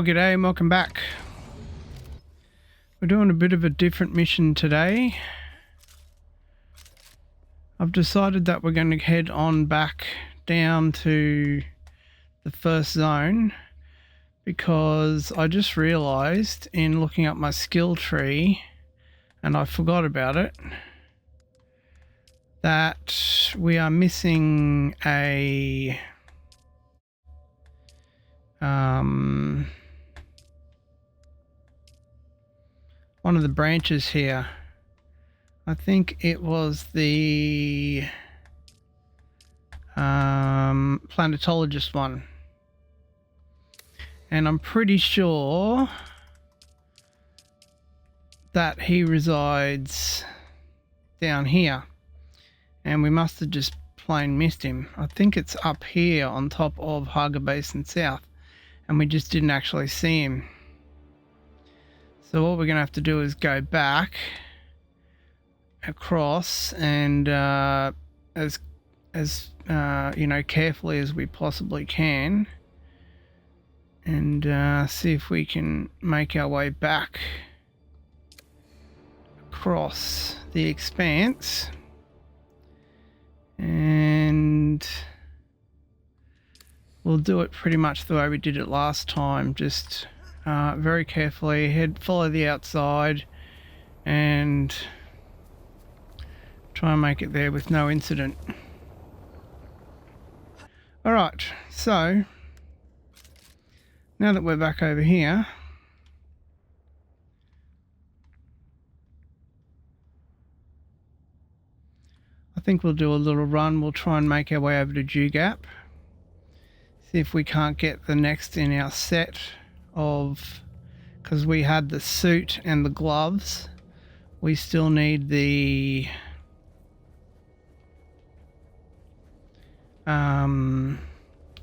Well, g'day and welcome back. We're doing a bit of a different mission today. I've decided that we're going to head on back down to the first zone because I just realised in looking up my skill tree, and I forgot about it, that we are missing a one of the branches here. I think it was the Planetologist one, and I'm pretty sure that he resides down here, and we must have just plain missed him. I think it's up here on top of Haga Basin South, and we just didn't actually see him. So what we're going to have to do is go back across and as you know, carefully as we possibly can, and see if we can make our way back across the expanse, and we'll do it pretty much the way we did it last time, just very carefully follow the outside and try and make it there with no incident. Alright, so now that we're back over here, I think we'll do a little run. We'll try and make our way over to Dewgap, see if we can't get the next in our set of, because we had the suit and the gloves, we still need the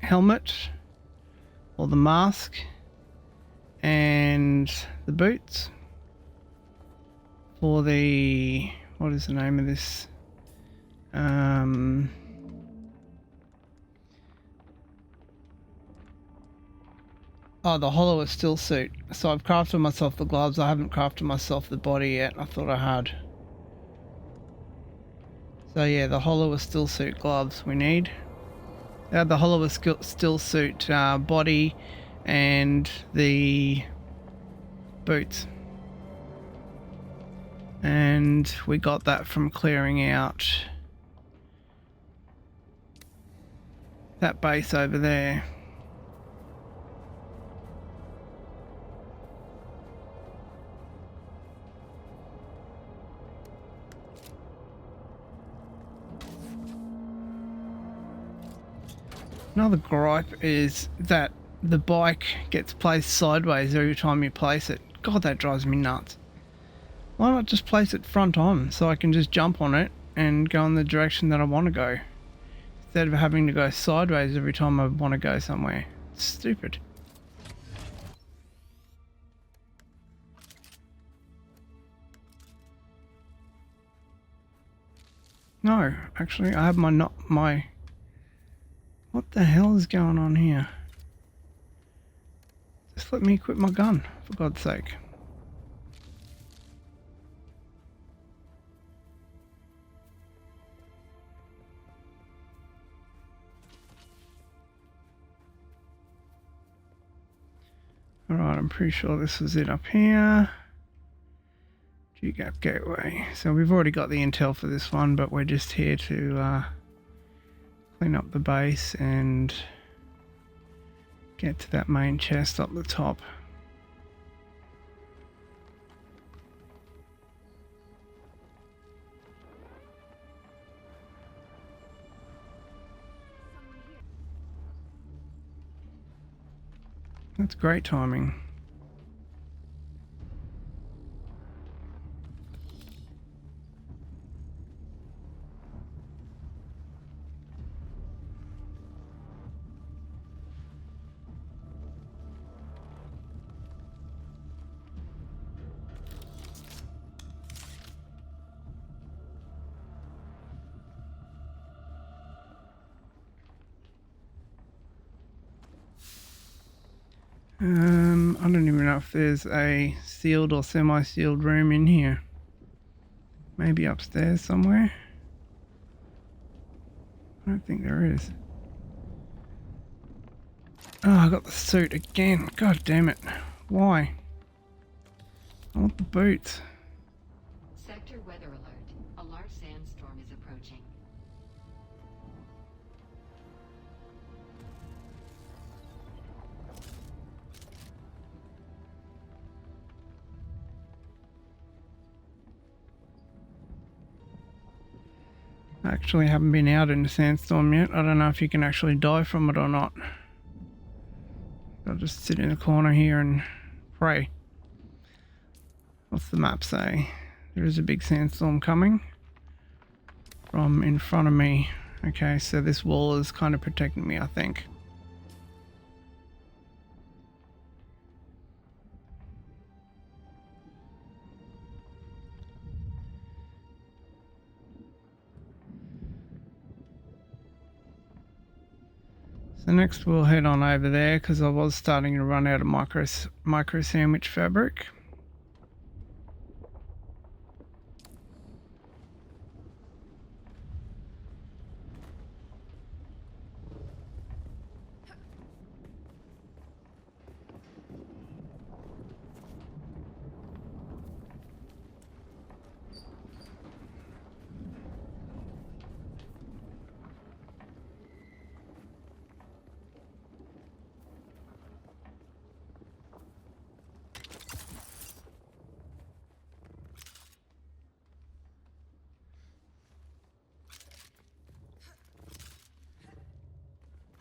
helmet or the mask and the boots for the, what is the name of this, the hollow is Stillsuit. So I've crafted myself the gloves. I haven't crafted myself the body yet. I thought I had. So yeah, the hollow is Stillsuit gloves we need. The hollow is Stillsuit body and the boots. And we got that from clearing out that base over there. Another gripe is that the bike gets placed sideways every time you place it. God, that drives me nuts. Why not just place it front on so I can just jump on it and go in the direction that I want to go, instead of having to go sideways every time I want to go somewhere? It's stupid. No, actually, I have my what the hell is going on here? Just let me equip my gun, for God's sake. Alright, I'm pretty sure this is it up here. Dewgap Gateway. So we've already got the intel for this one, but we're just here to clean up the base and get to that main chest up the top. That's great timing. I don't even know if there's a sealed or semi-sealed room in here. Maybe upstairs somewhere. I don't think there is. Oh, I got the suit again. God damn it. Why? I want the boots. Sector weather alert. A large sandstorm is approaching. I actually haven't been out in a sandstorm yet. I don't know if you can actually die from it or not. I'll just sit in the corner here and pray. What's the map say? There is a big sandstorm coming from in front of me. Okay, so this wall is kind of protecting me, I think. So next we'll head on over there because I was starting to run out of micro sandwich fabric.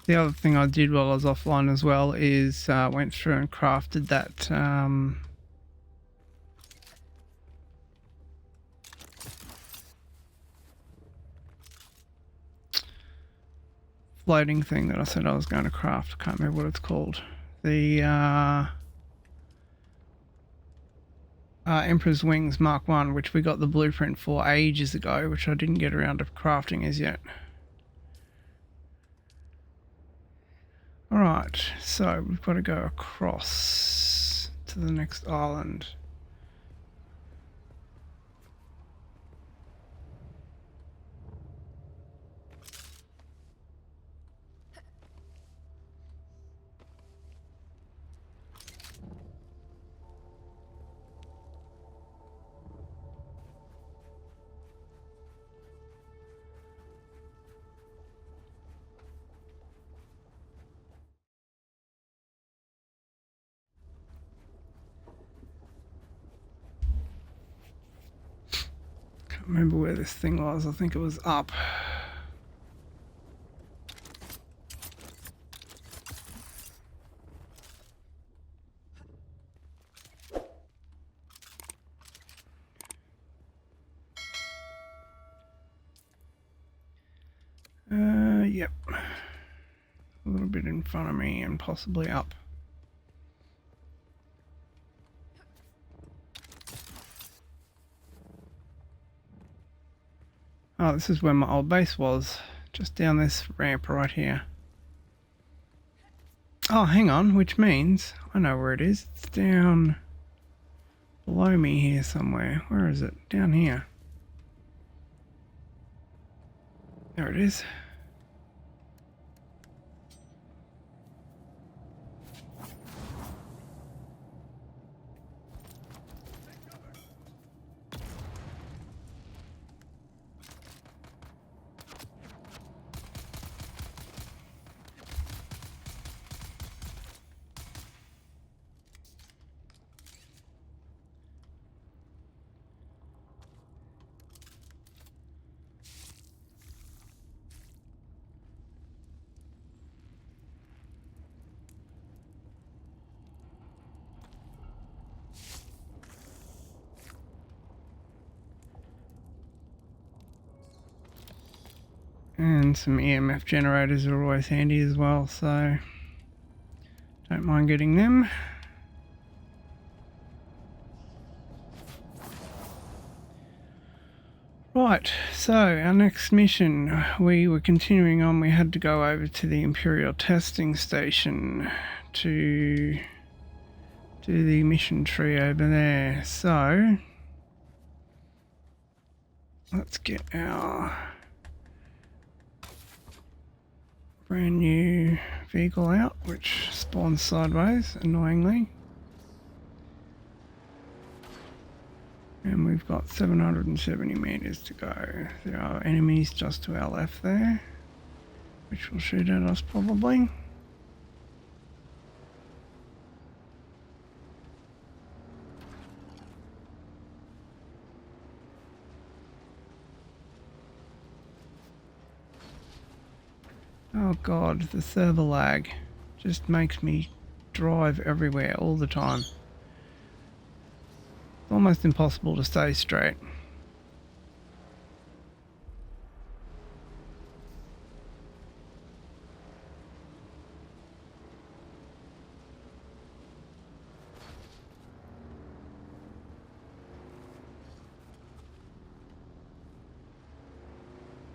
The other thing I did while I was offline as well is went through and crafted that floating thing that I said I was going to craft. I can't remember what it's called. The Emperor's Wings Mark 1, which we got the blueprint for ages ago, which I didn't get around to crafting as yet. Alright, so we've got to go across to the next island. Remember where this thing was. I think it was up. Yep. A little bit in front of me and possibly up. Oh, this is where my old base was, just down this ramp right here. Oh, hang on, which means I know where it is. It's down below me here somewhere. Where is it? Down here. There it is. And some EMF generators are always handy as well, so don't mind getting them. Right, so our next mission, we were continuing on. We had to go over to the Imperial testing station to do the mission tree over there. So let's get our brand new vehicle out, which spawns sideways, annoyingly. And we've got 770 meters to go. There are enemies just to our left there, which will shoot at us probably. Oh god, the server lag just makes me drive everywhere all the time. It's almost impossible to stay straight.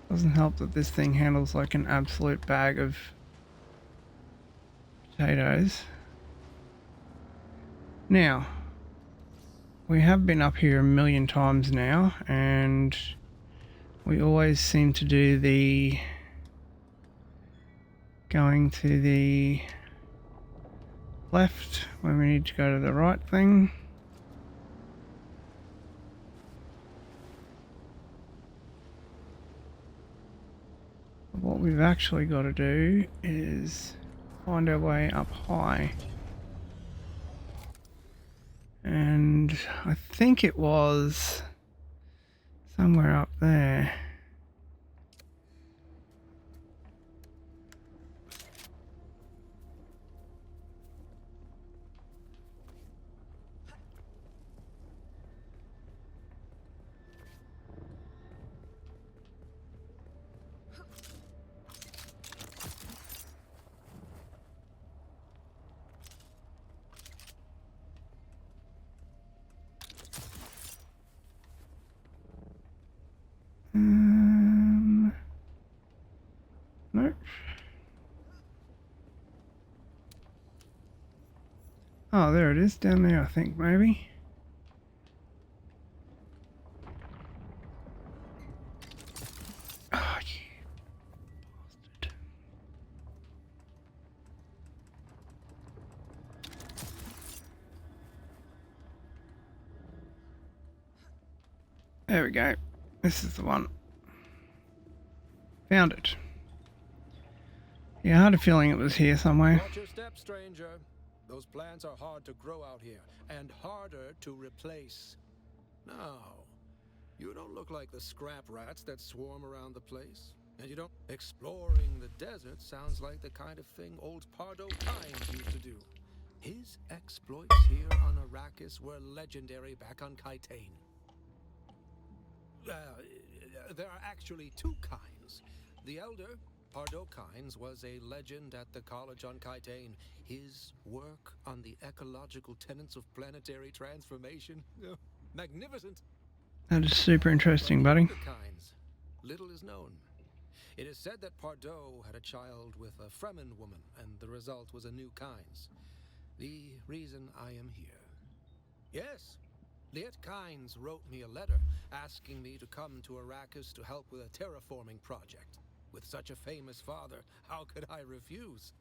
Doesn't help that this thing handles like an absolute bag of potatoes. Now, we have been up here a million times now, and we always seem to do the going to the left when we need to go to the right thing. What we've actually got to do is find our way up high. And I think it was somewhere up there. Nope. Oh, there it is, down there, I think, maybe. Oh, you bastard. There we go. This is the one. Found it. Yeah, I had a feeling it was here somewhere. Watch your step, stranger. Those plants are hard to grow out here, and harder to replace. No, you don't look like the scrap rats that swarm around the place. And you don't... Exploring the desert sounds like the kind of thing old Pardo Kynes used to do. His exploits here on Arrakis were legendary back on Kytane. There are actually two Kynes. The elder, Pardo Kynes, was a legend at the college on Kytane. His work on the ecological tenets of planetary transformation, magnificent. That is super interesting, buddy. Kynes, little is known. It is said that Pardo had a child with a Fremen woman, and the result was a new Kynes. The reason I am here. Yes, Liet Kynes wrote me a letter asking me to come to Arrakis to help with a terraforming project. With such a famous father, how could I refuse?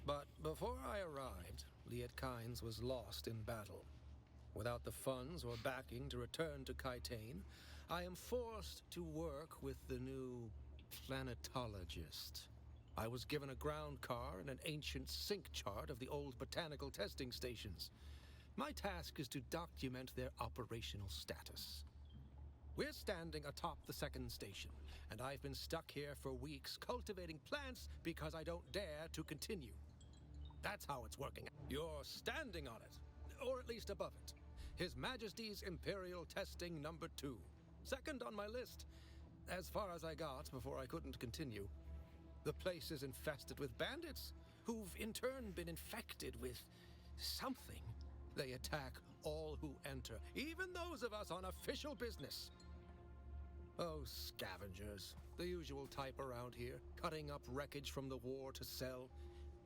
But before I arrived, Liet Kynes was lost in battle. Without the funds or backing to return to Kytane, I am forced to work with the new Planetologist. I was given a ground car and an ancient sync chart of the old botanical testing stations. My task is to document their operational status. We're standing atop the second station, and I've been stuck here for weeks cultivating plants because I don't dare to continue. That's how it's working. You're standing on it, or at least above it. His Majesty's Imperial Testing No.2. Second on my list, as far as I got before I couldn't continue. The place is infested with bandits, who've in turn been infected with something. They attack all who enter, even those of us on official business. Oh, scavengers, the usual type around here, cutting up wreckage from the war to sell.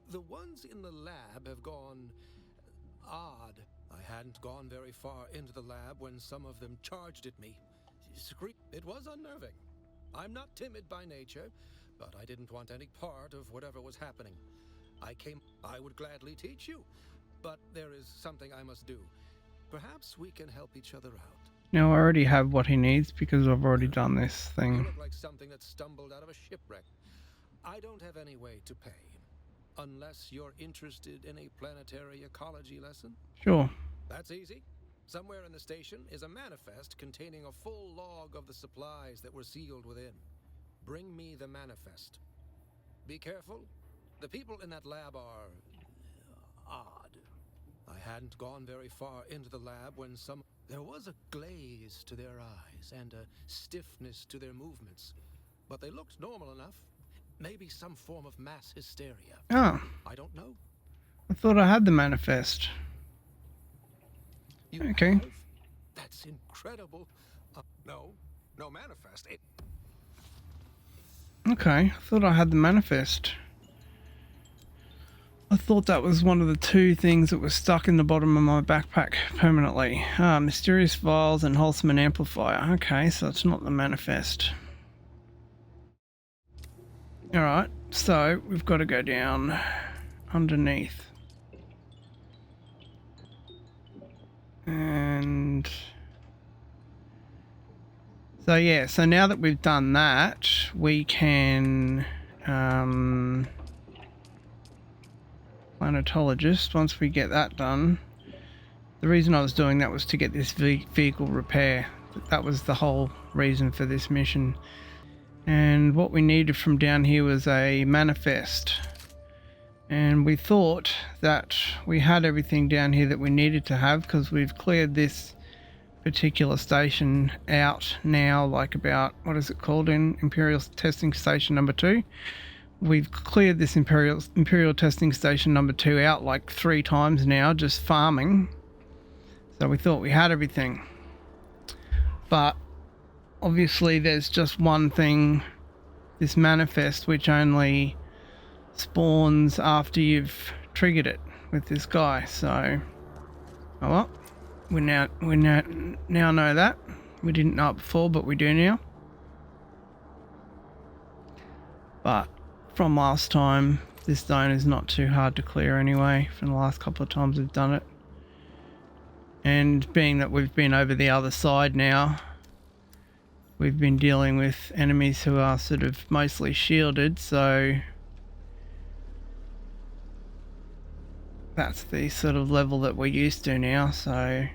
The ones in the lab have gone odd. I hadn't gone very far into the lab when some of them charged at me. It was unnerving. I'm not timid by nature, but I didn't want any part of whatever was happening. I would gladly teach you, but there is something I must do. Perhaps we can help each other out. Now I already have what he needs because I've already done this You thing. look like something that stumbled out of a shipwreck. I don't have any way to pay, unless you're interested in a planetary ecology lesson. Sure. That's easy. Somewhere in the station is a manifest containing a full log of the supplies that were sealed within. Bring me the manifest. Be careful. The people in that lab are odd. I hadn't gone very far into the lab when there was a glaze to their eyes and a stiffness to their movements, but they looked normal enough. Maybe some form of mass hysteria. Oh, I don't know. I thought I had the manifest. You Okay. have? That's incredible. No manifest. Okay, I thought I had the manifest. I thought that was one of the two things that was stuck in the bottom of my backpack permanently. Mysterious vials and Holtzman amplifier. Okay, so it's not the manifest. Alright, so we've got to go down underneath. And so yeah, so now that we've done that, we can Planetologist. Once we get that done, the reason I was doing that was to get this vehicle repair. That was the whole reason for this mission. And what we needed from down here was a manifest. And we thought that we had everything down here that we needed to have because we've cleared this particular station out now, like about, what is it called, in Imperial Testing Station number 2. We've cleared this Imperial Testing Station number 2 out like 3 times now, just farming. So we thought we had everything. But obviously there's just one thing, this manifest, which only spawns after you've triggered it with this guy. So, oh well, we now know that. We didn't know it before, but we do now. But from last time, this zone is not too hard to clear anyway, from the last couple of times we've done it. And being that we've been over the other side now, we've been dealing with enemies who are sort of mostly shielded, so that's the sort of level that we're used to now. So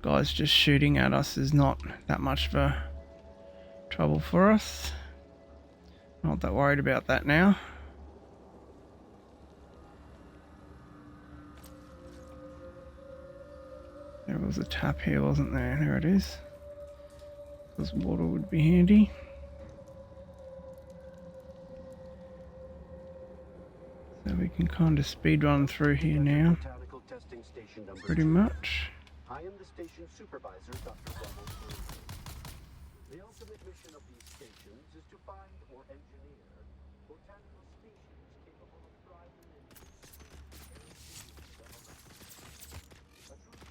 guys just shooting at us is not that much of a trouble for us. Not that worried about that now. There was a tap here, wasn't there? There it is. Because water would be handy. So we can kind of speed run through here now. Pretty much. I am the station supervisor, Dr. Ronald. The ultimate mission of these stations is to find or engineer botanical species capable of thriving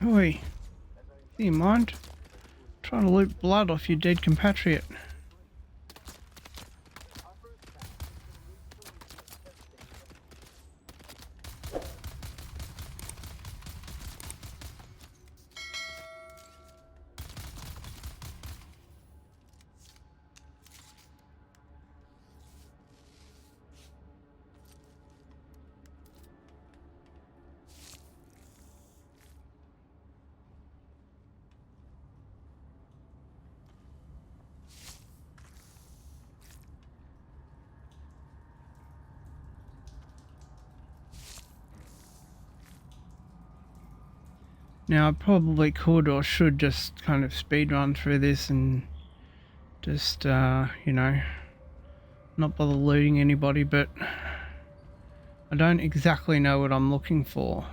in. Oi, do you mind? Trying to loot blood off your dead compatriot. Now I probably could or should just kind of speed run through this and just, you know, not bother looting anybody, but I don't exactly know what I'm looking for.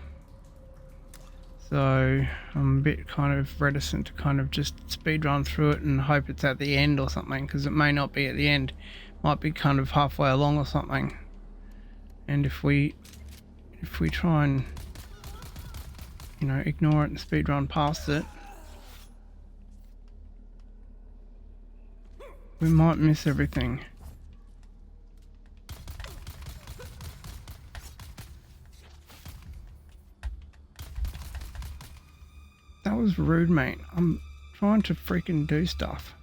So I'm a bit kind of reticent to kind of just speed run through it and hope it's at the end or something, because it may not be at the end. It might be kind of halfway along or something. And if we try and you know, ignore it and speed run past it, we might miss everything. That was rude, mate. I'm trying to freaking do stuff.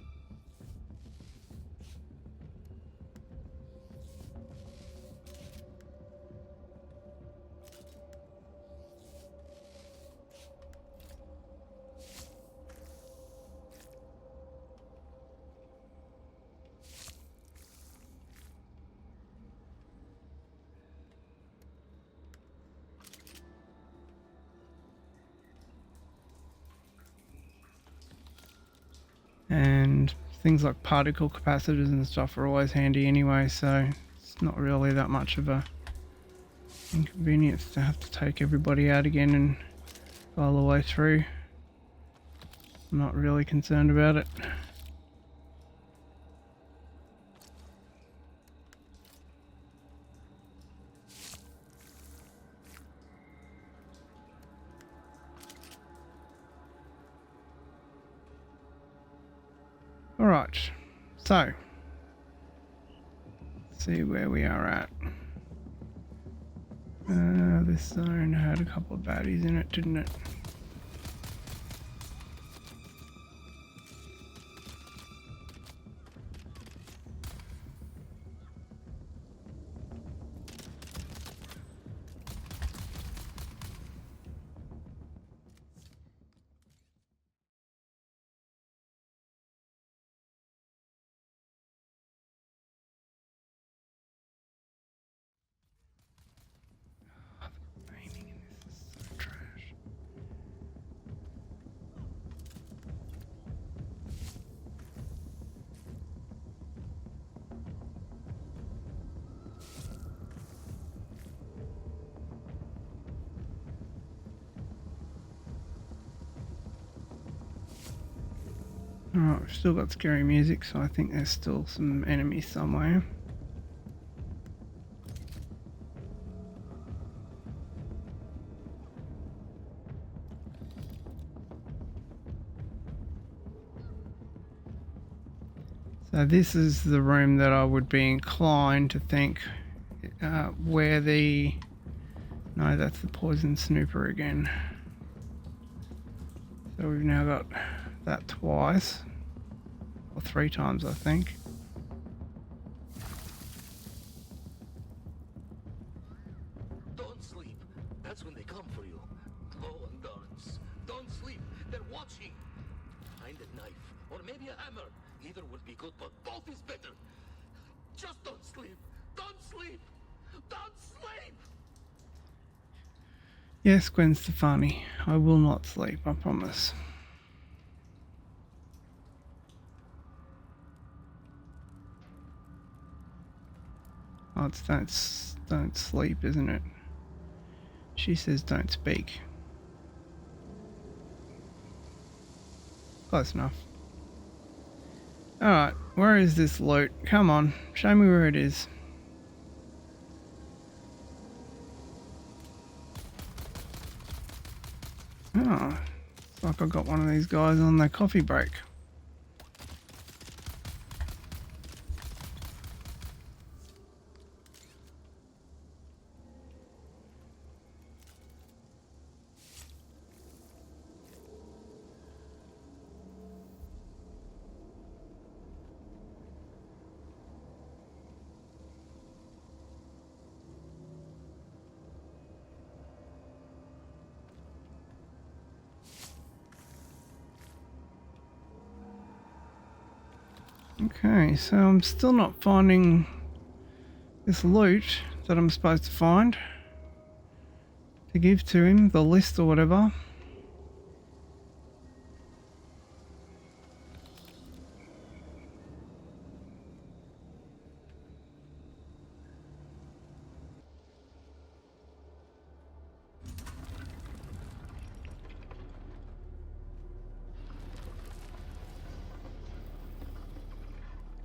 And things like particle capacitors and stuff are always handy anyway, so it's not really that much of a inconvenience to have to take everybody out again and go all the way through. I'm not really concerned about it. Alright, so let's see where we are at. This zone had a couple of baddies in it, didn't it? Aiming in this is so trash. Alright, we've still got scary music, so I think there's still some enemies somewhere. So this is the room that I would be inclined to think where the... No, that's the poison snooper again. So we've now got that twice. Or 3 times, I think. Don't sleep. That's when they come for you. Low endurance. Don't sleep. They're watching. Find a knife. Or maybe a hammer. Either would be good, but both is better. Just don't sleep. Don't sleep. Don't sleep. Yes, Gwen Stefani. I will not sleep, I promise. Oh, it's don't sleep, isn't it? She says don't speak. Close enough. Alright, where is this loot? Come on, show me where it is. Oh, it's like I got one of these guys on their coffee break. Okay, so I'm still not finding this loot that I'm supposed to find to give to him, the list or whatever.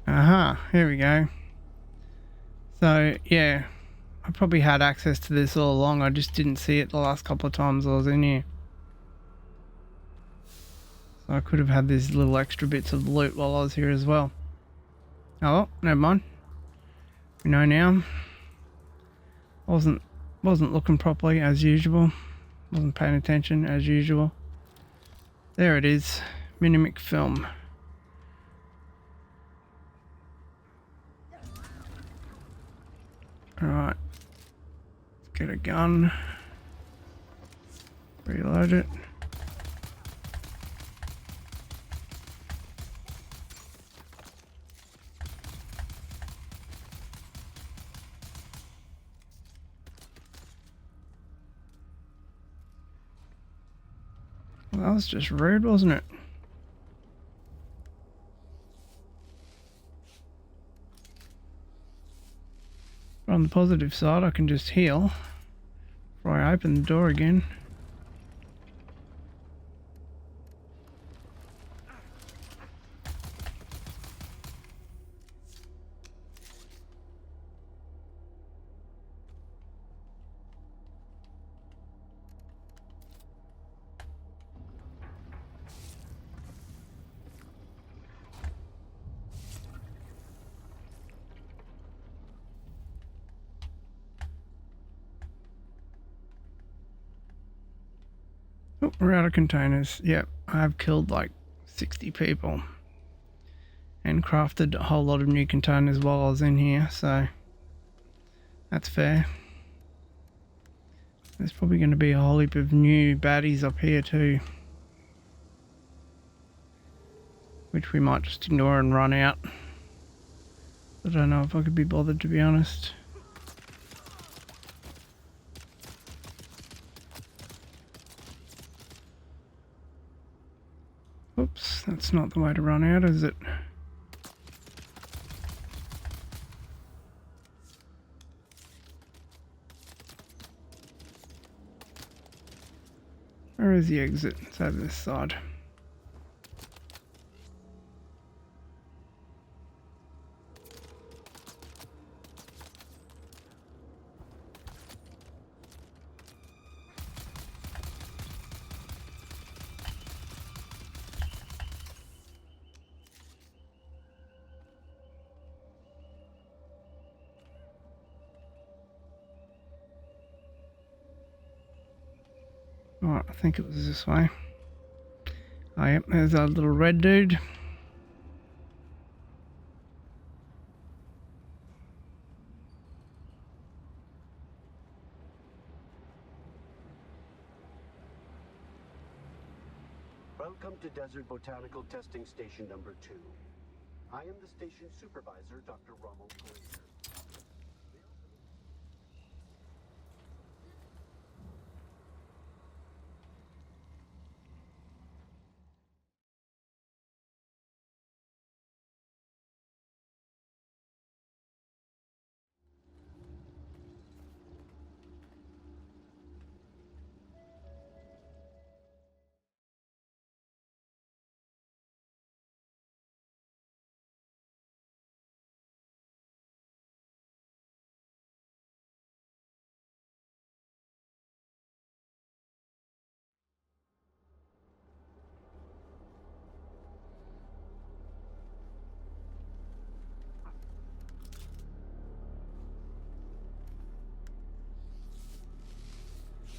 Aha, here we go. So, yeah, I probably had access to this all along. I just didn't see it the last couple of times I was in here. So I could have had these little extra bits of loot while I was here as well. Oh well, never mind. We know now. Wasn't looking properly as usual. Wasn't paying attention as usual. There it is. Minimic film. Alright. Let's get a gun. Reload it. Well, that was just rude, wasn't it? But on the positive side, I can just heal before I open the door again. Oh, we're out of containers. Yep, I've killed like 60 people and crafted a whole lot of new containers while I was in here, so that's fair. There's probably going to be a whole heap of new baddies up here too, which we might just ignore and run out. I don't know if I could be bothered, to be honest. Oops, that's not the way to run out, is it? Where is the exit? It's over this side. Alright, I think it was this way. Oh yep, there's our little red dude. Welcome to Desert Botanical Testing Station number 2. I am the station supervisor, Dr. Rommel Glazer.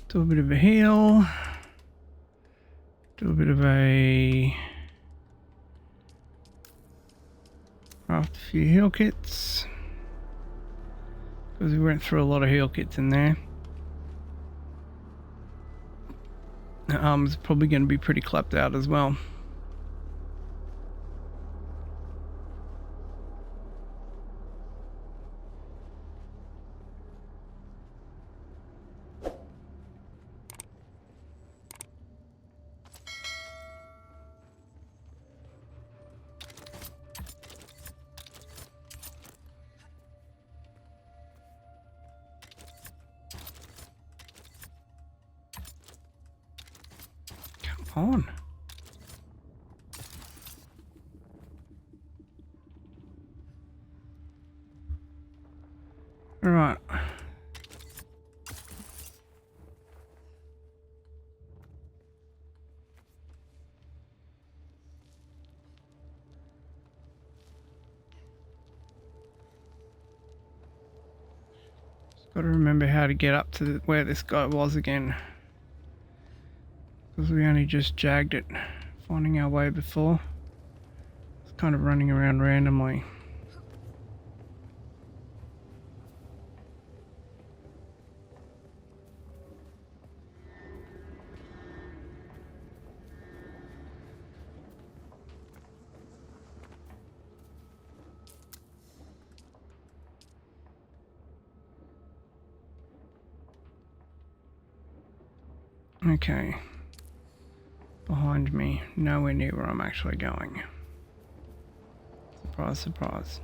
Do a bit of a heal. Do a bit of a craft a few heal kits. Because we went through a lot of heal kits in there. The arm's probably going to be pretty clapped out as well. On. All right. Got to remember how to get up to where this guy was again. Because we only just jagged it, finding our way before. It's kind of running around randomly. Okay. Behind me, nowhere near where I'm actually going. Surprise, surprise.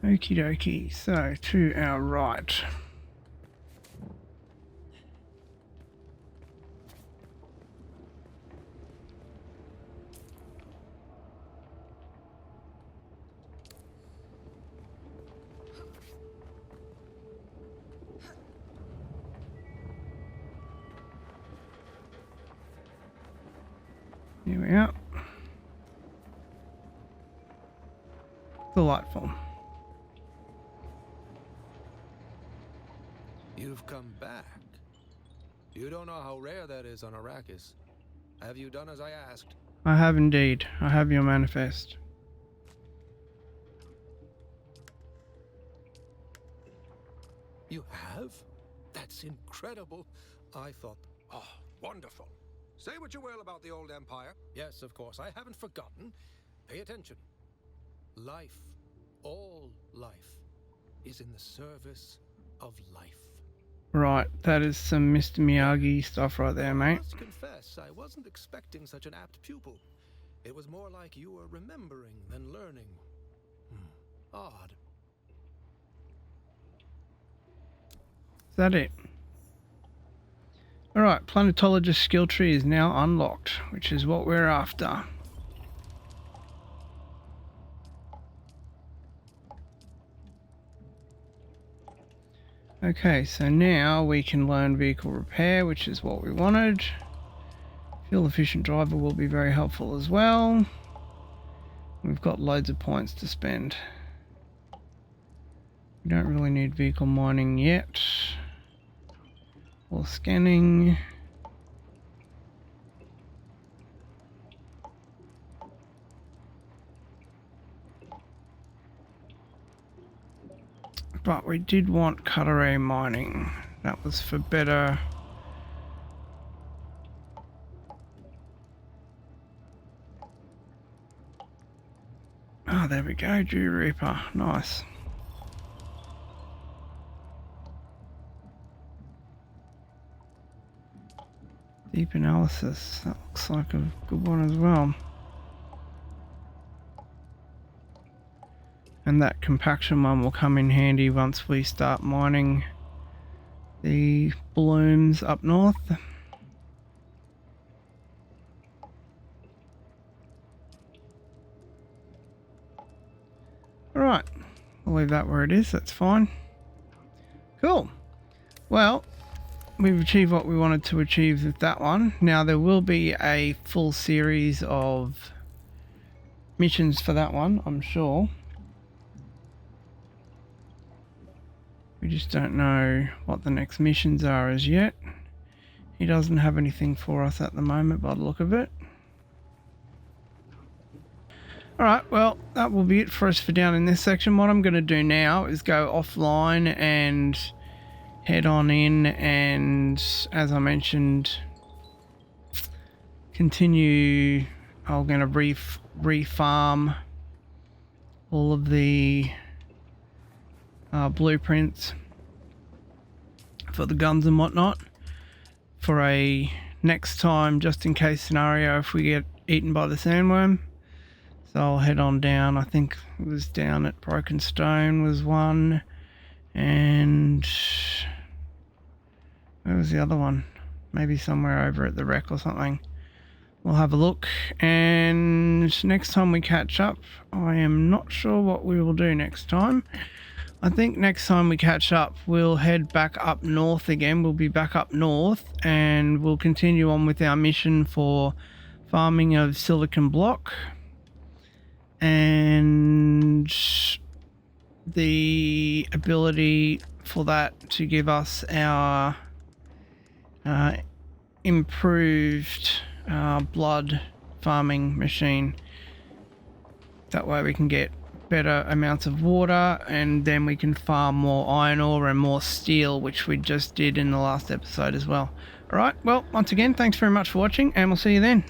Okie dokie, so to our right. Here we are. Delightful. You've come back. You don't know how rare that is on Arrakis. Have you done as I asked? I have indeed. I have your manifest. You have? That's incredible. I thought, oh, wonderful. Say what you will about the old empire. Yes, of course, I haven't forgotten. Pay attention. Life, all life, is in the service of life. Right, that is some Mr. Miyagi stuff right there, mate. I must confess, I wasn't expecting such an apt pupil. It was more like you were remembering than learning. Odd. Is that it? Alright, Planetologist skill tree is now unlocked, which is what we're after. Okay, so now we can learn vehicle repair, which is what we wanted. Fuel efficient driver will be very helpful as well. We've got loads of points to spend. We don't really need vehicle mining yet. Or scanning. But we did want Cutteray mining. That was for better. Ah, there we go, Dew Reaper. Nice. Deep analysis. That looks like a good one as well. And that compaction one will come in handy once we start mining the blooms up north. Alright, we'll leave that where it is, that's fine. Cool. Well, we've achieved what we wanted to achieve with that one. Now there will be a full series of missions for that one, I'm sure. We just don't know what the next missions are as yet. He doesn't have anything for us at the moment by the look of it. Alright, well, that will be it for us for down in this section. What I'm going to do now is go offline and head on in and, as I mentioned, continue. I'm going to refarm all of the blueprints for the guns and whatnot for a next time just in case scenario if we get eaten by the sandworm. So I'll head on down. I think it was down at Broken Stone was one, and where was the other one? Maybe somewhere over at the wreck or something. We'll have a look, and next time we catch up, I am not sure what we will do next time. I think next time we catch up, we'll head back up north again. We'll be back up north, and we'll continue on with our mission for farming of silicon block. and the ability for that to give us our improved blood farming machine. That way we can get better amounts of water, and then we can farm more iron ore and more steel, which we just did in the last episode as well. Alright, well, once again, thanks very much for watching, and we'll see you then.